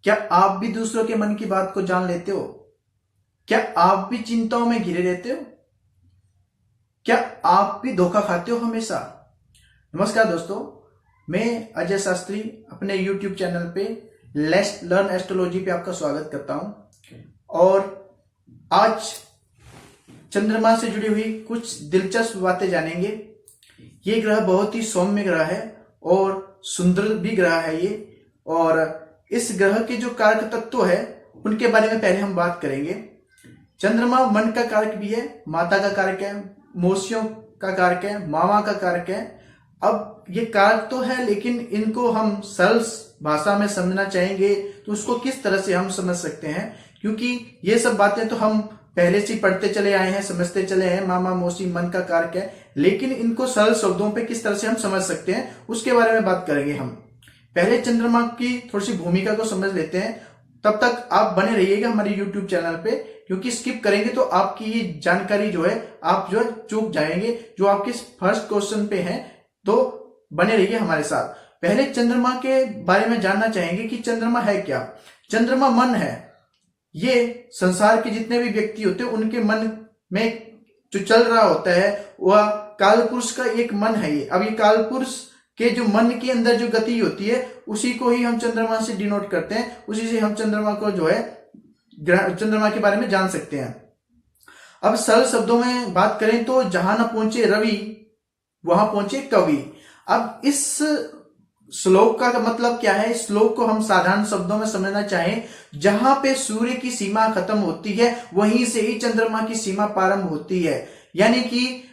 क्या आप भी दूसरों के मन की बात को जान लेते हो? क्या आप भी चिंताओं में घिरे रहते हो? क्या आप भी धोखा खाते हो हमेशा? नमस्कार दोस्तों, मैं अजय शास्त्री अपने YouTube चैनल पे लेट्स लर्न एस्ट्रोलॉजी पे आपका स्वागत करता हूं। और आज चंद्रमा से जुड़ी हुई कुछ दिलचस्प बातें जानेंगे। ये ग्रह बहुत ही सौम्य ग्रह है और सुंदर भी ग्रह है ये। और इस ग्रह के जो कारक तत्व है उनके बारे में पहले हम बात करेंगे। चंद्रमा मन का कारक भी है, माता का कारक है, मौसियों का कारक है, मामा का कारक है। अब ये कारक तो है, लेकिन इनको हम सरल भाषा में समझना चाहेंगे तो उसको किस तरह से हम समझ सकते हैं, क्योंकि ये सब बातें तो हम पहले से पढ़ते चले आए हैं, समझते चले हैं। मामा मौसी मन का कारक है, लेकिन इनको सरल शब्दों पे किस तरह से हम समझ सकते हैं उसके बारे में बात करेंगे हम। पहले चंद्रमा की थोड़ी सी भूमिका को समझ लेते हैं। तब तक आप बने रहिएगा हमारे YouTube चैनल पे, क्योंकि स्किप करेंगे तो आपकी ये जानकारी जो है आप जो है चूक जाएंगे, जो आपके फर्स्ट क्वेश्चन पे है। तो बने रहिए हमारे साथ। पहले चंद्रमा के बारे में जानना चाहेंगे कि चंद्रमा है क्या। चंद्रमा मन है। ये संसार के जितने भी व्यक्ति होते हैं उनके मन में जो चल रहा होता है वह काल पुरुष का एक मन है ये। अब ये काल पुरुष के जो मन के अंदर जो गति होती है उसी को ही हम चंद्रमा से डिनोट करते हैं, उसी से हम चंद्रमा को जो है चंद्रमा के बारे में जान सकते हैं। अब सरल शब्दों में बात करें तो जहां न पहुंचे रवि वहां पहुंचे कवि। अब इस श्लोक का मतलब क्या है? इस श्लोक को हम साधारण शब्दों में समझना चाहें, जहां पे सूर्य की सीमा खत्म होती है वहीं से ही चंद्रमा की सीमा प्रारंभ होती है। यानी कि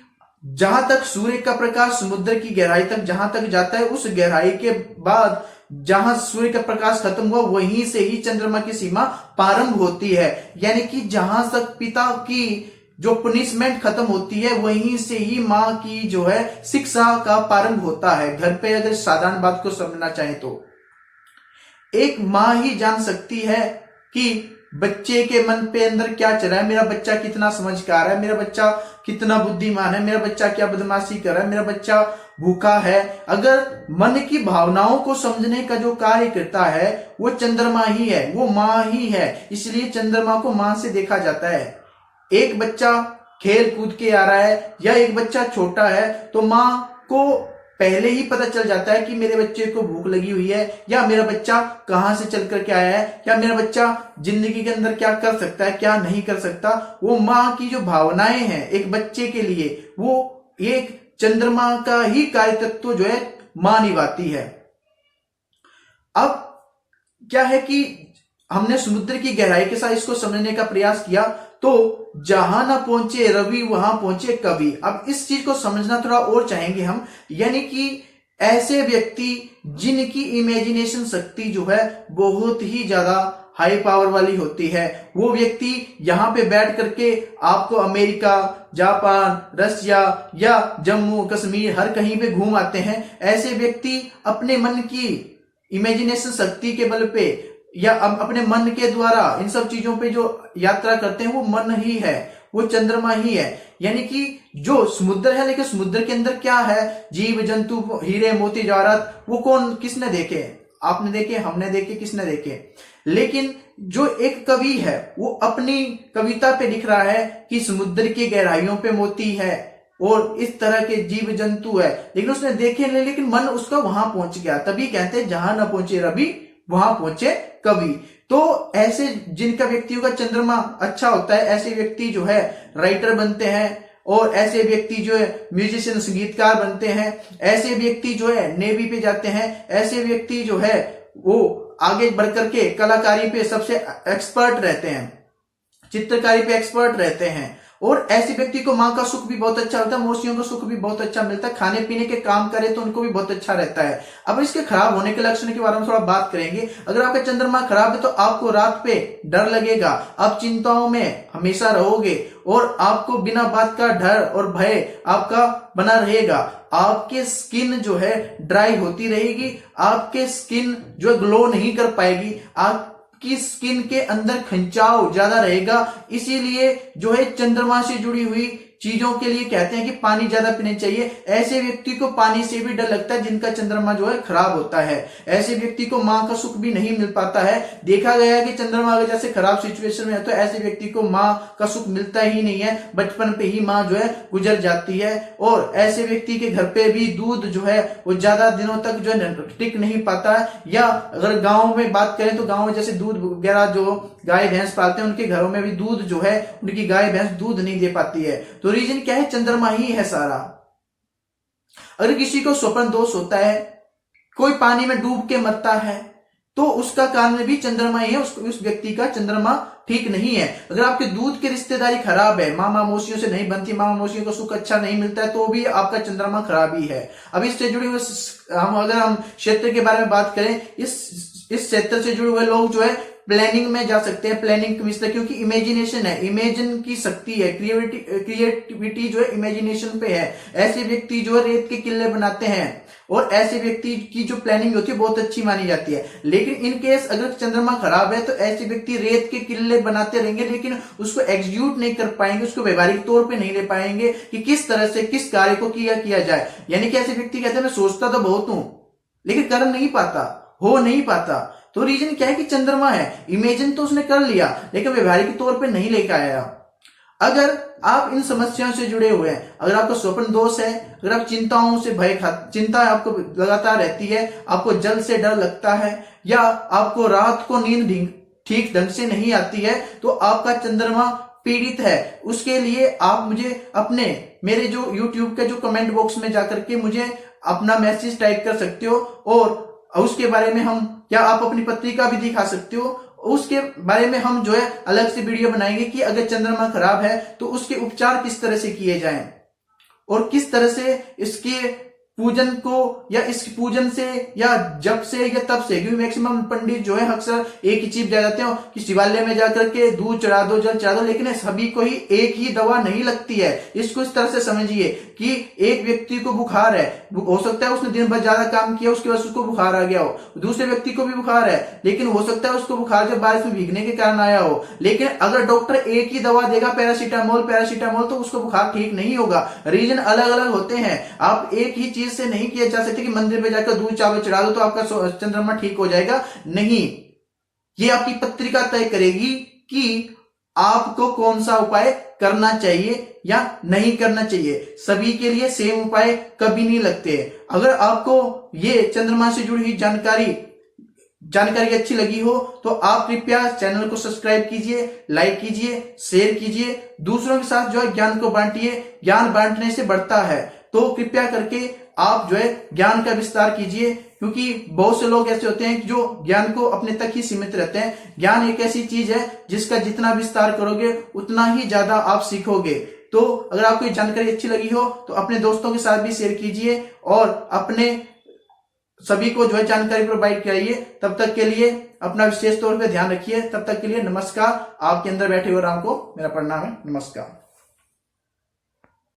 जहां तक सूर्य का प्रकाश समुद्र की गहराई तक जहां तक जाता है, उस गहराई के बाद जहां सूर्य का प्रकाश खत्म हुआ वहीं से ही चंद्रमा की सीमा प्रारंभ होती है। यानी कि जहां तक पिता की जो पनिशमेंट खत्म होती है वहीं से ही माँ की जो है शिक्षा का प्रारंभ होता है। घर पे अगर साधारण बात को समझना चाहें तो एक माँ ही जान सकती है कि बच्चे के मन पे अंदर क्या चल रहा है, मेरा बच्चा कितना समझदार है, मेरा बच्चा कितना बुद्धिमान है, मेरा बच्चा क्या बदमाशी कर रहा है, मेरा बच्चा भूखा है। अगर मन की भावनाओं को समझने का जो कार्य करता है वो चंद्रमा ही है, वो माँ ही है। इसलिए चंद्रमा को माँ से देखा जाता है। एक बच्चा खेल कूद के आ रहा है या एक बच्चा छोटा है तो माँ को पहले ही पता चल जाता है कि मेरे बच्चे को भूख लगी हुई है, या मेरा बच्चा कहां से चल करके आया है, या मेरा बच्चा जिंदगी के अंदर क्या कर सकता है क्या नहीं कर सकता। वो माँ की जो भावनाएं हैं एक बच्चे के लिए, वो एक चंद्रमा का ही कार्य तत्व जो है माँ निभाती है। अब क्या है कि हमने समुद्र की गहराई के साथ इसको समझने का प्रयास किया तो जहां ना पहुंचे रवि वहां पहुंचे कवि। अब इस चीज को समझना थोड़ा और चाहेंगे हम, यानी कि ऐसे व्यक्ति जिनकी इमेजिनेशन शक्ति जो है बहुत ही ज्यादा हाई पावर वाली होती है, वो व्यक्ति यहाँ पे बैठ करके आपको अमेरिका, जापान, रशिया या जम्मू कश्मीर हर कहीं पे घूम आते हैं। ऐसे व्यक्ति अपने मन की इमेजिनेशन शक्ति के बल पे या अपने मन के द्वारा इन सब चीजों पे जो यात्रा करते हैं वो मन ही है, वो चंद्रमा ही है। यानी कि जो समुद्र है, लेकिन समुद्र के अंदर क्या है, जीव जंतु, हीरे मोती जवाहरात, वो कौन किसने देखे? आपने देखे, हमने देखे, किसने देखे? लेकिन जो एक कवि है वो अपनी कविता पे लिख रहा है कि समुद्र की गहराइयों पे मोती है और इस तरह के जीव जंतु है, लेकिन उसने देखे नहीं, लेकिन मन उसका वहां पहुंच गया। तभी कहते हैं जहां न पहुंचे रवि वहां पहुंचे कवि। तो ऐसे जिनका व्यक्तियों का चंद्रमा अच्छा होता है, ऐसे व्यक्ति जो है राइटर बनते हैं, और ऐसे व्यक्ति जो है म्यूजिशियन संगीतकार बनते हैं, ऐसे व्यक्ति जो है नेवी पे जाते हैं, ऐसे व्यक्ति जो है वो आगे बढ़ करके कलाकारी पे सबसे एक्सपर्ट रहते हैं, चित्रकारी पे एक्सपर्ट रहते हैं। और ऐसे व्यक्ति को माँ का सुख भी बहुत अच्छा होता है, मौसियों का सुख भी बहुत अच्छा मिलता है, खाने पीने के काम करे तो उनको भी बहुत अच्छा रहता है। अब इसके खराब होने के लक्षण के बारे में थोड़ा बात करेंगे। अगर आपका चंद्रमा खराब है तो आपको रात पे डर लगेगा, आप चिंताओं में हमेशा रहोगे और आपको बिना बात का डर और भय आपका बना रहेगा। आपके स्किन जो है ड्राई होती रहेगी, आपके स्किन जो ग्लो नहीं कर पाएगी, आप की स्किन के अंदर खिंचाव ज्यादा रहेगा। इसीलिए जो है चंद्रमा से जुड़ी हुई चीजों के लिए कहते हैं कि पानी ज्यादा पीना चाहिए, ऐसे व्यक्ति को पानी से भी डर लगता है जिनका चंद्रमा जो है खराब होता है। ऐसे व्यक्ति को माँ का सुख भी नहीं मिल पाता है। देखा गया है कि चंद्रमा अगर जैसे खराब सिचुएशन में है तो ऐसे व्यक्ति को माँ का सुख मिलता ही नहीं है, बचपन पे ही माँ जो है गुजर जाती है। और ऐसे व्यक्ति के घर पे भी दूध जो है वो ज्यादा दिनों तक जो है टिक नहीं पाता है। या अगर गाँव में बात करें तो गाँव में जैसे दूध वगैरह जो गाय भैंस पालते हैं उनके घरों में भी दूध जो है उनकी गाय भैंस दूध नहीं दे पाती है। तो रीजन क्या है, चंद्रमा ही है सारा। अगर किसी को स्वप्न दोष होता है, कोई पानी में डूब के मरता है, तो उसका कारण भी चंद्रमा ही है। उस व्यक्ति का चंद्रमा ठीक नहीं है। अगर आपके दूध की रिश्तेदारी खराब है, मामा मौसियों से नहीं बनती, मामा मौसियों को सुख अच्छा नहीं मिलता है, तो भी आपका चंद्रमा खराब ही है। अब इससे जुड़े हुए अगर हम क्षेत्र के बारे में बात करें, इस क्षेत्र से जुड़े हुए लोग जो है प्लानिंग में जा सकते हैं। प्लानिंग मिस्टर, क्योंकि इमेजिनेशन है, इमेजिन की शक्ति है, क्रिएटिविटी जो है इमेजिनेशन पे है। ऐसे व्यक्ति जो है रेत के किले बनाते हैं और ऐसे व्यक्ति की जो प्लानिंग होती है बहुत अच्छी मानी जाती है। लेकिन इन केस अगर चंद्रमा खराब है तो ऐसे व्यक्ति रेत के किले बनाते रहेंगे लेकिन उसको एग्जीक्यूट नहीं कर पाएंगे, उसको व्यवहारिक तौर पे नहीं ले पाएंगे कि किस तरह से किस कार्य को किया जाए। यानी कि ऐसे व्यक्ति कहते हैं मैं सोचता तो बहुत हूं लेकिन कर नहीं पाता, हो नहीं पाता। तो रीजन क्या है कि चंद्रमा है, इमेजिन तो उसने कर लिया लेकिन व्यवहारिक तौर पे नहीं लेकर आया। अगर आप इन समस्याओं से जुड़े हुए हैं, अगर आपको स्वप्न दोष है, अगर आप चिंताओं से चिंता आपको लगातार रहती है, आपको जल से डर लगता है या आपको रात को नींद ठीक ढंग से नहीं आती है, तो आपका चंद्रमा पीड़ित है। उसके लिए आप मुझे मेरे जो YouTube के जो कमेंट बॉक्स में जाकर के मुझे अपना मैसेज टाइप कर सकते हो और उसके बारे में आप अपनी पत्रिका भी दिखा सकते हो। उसके बारे में हम जो है अलग से वीडियो बनाएंगे कि अगर चंद्रमा खराब है तो उसके उपचार किस तरह से किए जाएं और किस तरह से इसके पूजन को या इस पूजन से या जब से या तब से, क्योंकि मैक्सिमम पंडित जो है अक्सर एक ही चीज जाते हैं कि शिवालय में जाकर के दूध चढ़ा दो, जल चढ़ा दो, लेकिन सभी को ही एक ही दवा नहीं लगती है। इसको इस तरह से समझिए कि एक व्यक्ति को बुखार है, हो सकता है उसने दिन भर ज्यादा काम किया उसके बाद उसको बुखार आ गया हो, दूसरे व्यक्ति को भी बुखार है लेकिन हो सकता है उसको बुखार जब बारिश में भीगने के कारण आया हो। लेकिन अगर डॉक्टर एक ही दवा देगा पैरासीटामोल तो उसको बुखार ठीक नहीं होगा। रीजन अलग अलग होते हैं। आप एक ही से नहीं किया जा सकता कि मंदिर में जाकर दूध चावल चढ़ा दो तो आपका चंद्रमा ठीक हो जाएगा, नहीं। ये आपकी पत्रिका तय करेगी कि आपको कौन सा उपाय करना चाहिए या नहीं करना चाहिए। सभी के लिए सेम उपाय कभी नहीं लगते। अगर आपको ये चंद्रमा से जुड़ी हुई जानकारी अच्छी लगी हो तो आप कृपया चैनल को सब्सक्राइब कीजिए, लाइक कीजिए, शेयर कीजिए, दूसरों के साथ जो है ज्ञान को बांटिए। ज्ञान बांटने से बढ़ता है, तो कृपया करके आप जो है ज्ञान का विस्तार कीजिए, क्योंकि बहुत से लोग ऐसे होते हैं कि जो ज्ञान को अपने तक ही सीमित रहते हैं। ज्ञान एक ऐसी चीज है जिसका जितना विस्तार करोगे उतना ही ज्यादा आप सीखोगे। तो अगर आपको ये जानकारी अच्छी लगी हो तो अपने दोस्तों के साथ भी शेयर कीजिए और अपने सभी को जो है जानकारी प्रोवाइड कराइए। तब तक के लिए अपना विशेष तौर पे ध्यान रखिए। तब तक के लिए नमस्कार। आपके अंदर बैठे हुए राम को मेरा प्रणाम है। नमस्कार।